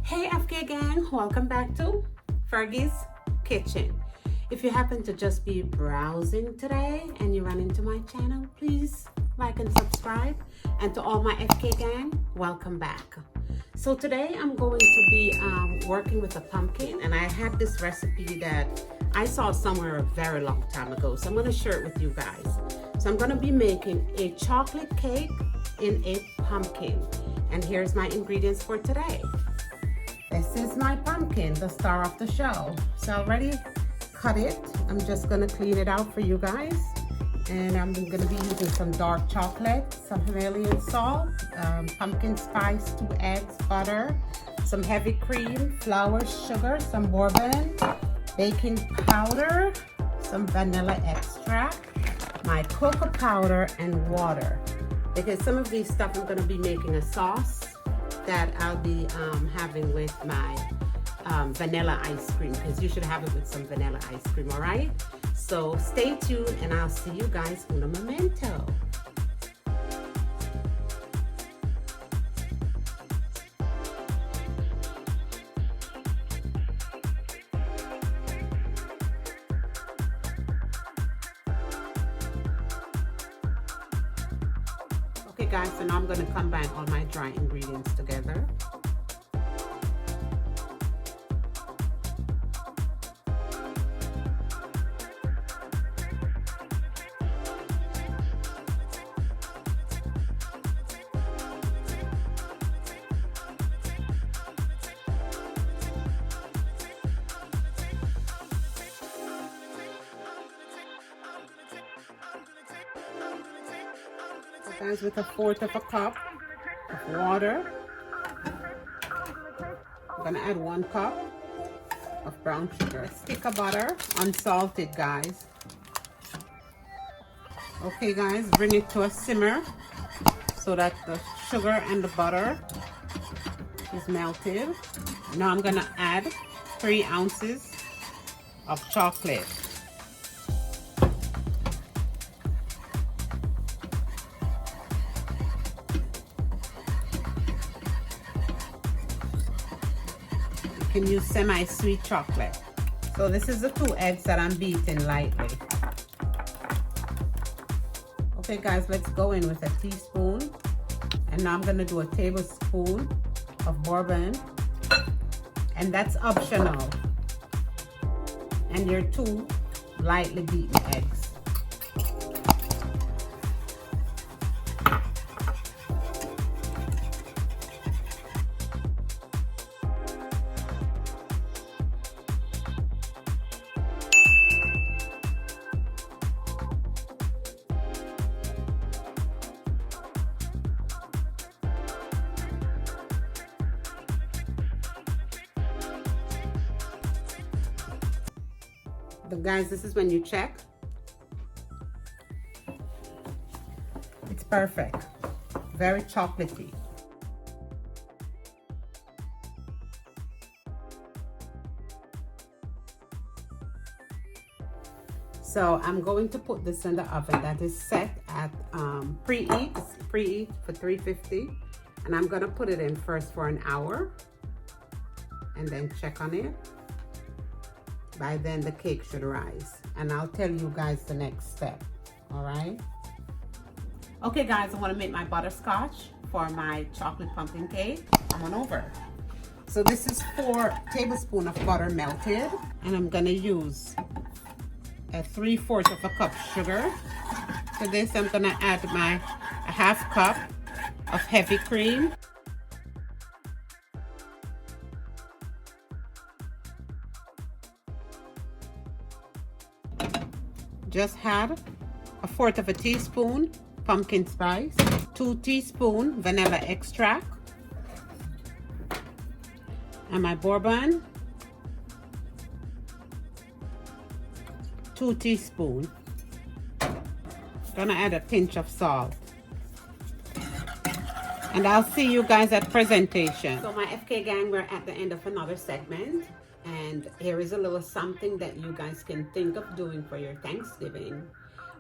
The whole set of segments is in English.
Hey FK gang, welcome back to Fergie's Kitchen. If you happen to just be browsing today and you run into my channel, please like and subscribe. And to all my FK gang, welcome back. So today I'm going to be working with a pumpkin, and I had this recipe that I saw somewhere a very long time ago. So I'm going to share it with you guys. So I'm going to be making a chocolate cake in a pumpkin. And here's my ingredients for today. This is my pumpkin, the star of the show. So I already cut it. I'm just gonna clean it out for you guys. And I'm gonna be using some dark chocolate, some Himalayan salt, pumpkin spice, 2 eggs, butter, some heavy cream, flour, sugar, some bourbon, baking powder, some vanilla extract, my cocoa powder, and water. Because some of these stuff I'm gonna be making a sauce that I'll be having with my vanilla ice cream, because you should have it with some vanilla ice cream, all right? So stay tuned and I'll see you guys in a momento. Okay guys, so now I'm going to combine all my dry ingredients together. Guys, with 1/4 of a cup of water, I'm gonna add 1 cup of brown sugar, a stick of butter, unsalted, guys. Okay guys, bring it to a simmer so that the sugar and the butter is melted. Now I'm gonna add 3 ounces of chocolate. You can use semi-sweet chocolate. So this is the 2 eggs that I'm beating lightly. Okay guys, let's go in with a teaspoon. And now I'm gonna do a tablespoon of bourbon. And that's optional. And your 2 lightly beaten eggs. But guys, this is when you check. It's perfect. Very chocolatey. So I'm going to put this in the oven that is set at preheat for 350. And I'm gonna put it in first for an hour and then check on it. By then the cake should rise, and I'll tell you guys the next step. All right. Okay guys, I want to make my butterscotch for my chocolate pumpkin cake. Come on over. So this is 4 tablespoons of butter melted, and I'm gonna use a 3/4 of a cup sugar. To this I'm gonna add my 1/2 cup of heavy cream. Just had 1/4 of a teaspoon pumpkin spice, 2 teaspoons vanilla extract, and my bourbon, 2 teaspoons. Gonna add a pinch of salt. And I'll see you guys at presentation. So my FK gang, we're at the end of another segment. And here is a little something that you guys can think of doing for your Thanksgiving.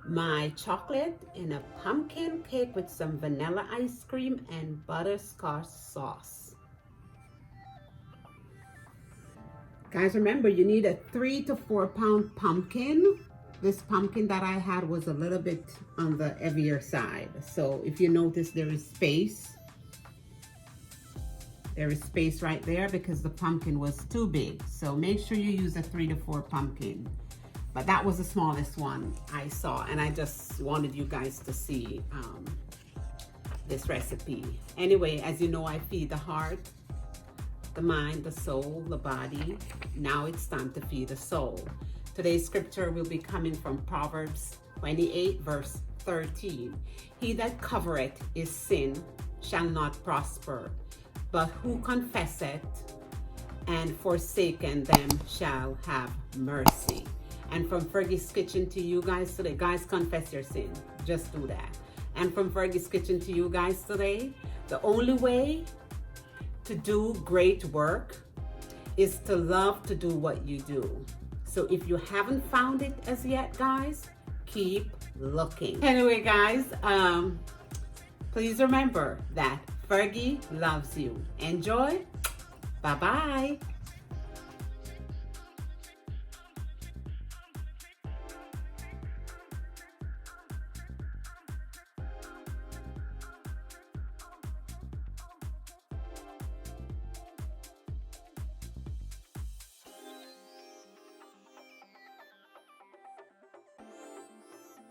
My chocolate in a pumpkin cake with some vanilla ice cream and butterscotch sauce. Guys, remember, you need a 3 to 4 pound pumpkin. This pumpkin that I had was a little bit on the heavier side. So if you notice, there is space. There is space right there because the pumpkin was too big. So make sure you use a 3 to 4 pumpkin. But that was the smallest one I saw, and I just wanted you guys to see this recipe. Anyway, as you know, I feed the heart, the mind, the soul, the body. Now it's time to feed the soul. Today's scripture will be coming from Proverbs 28 verse 13. He that covereth his sin shall not prosper, but who confesseth and forsaken them shall have mercy. And from Fergie's Kitchen to you guys today, guys, confess your sin. Just do that. And from Fergie's Kitchen to you guys today, the only way to do great work is to love to do what you do. So if you haven't found it as yet, guys, keep looking. Anyway, guys, please remember that Fergie loves you. Enjoy. Bye-bye.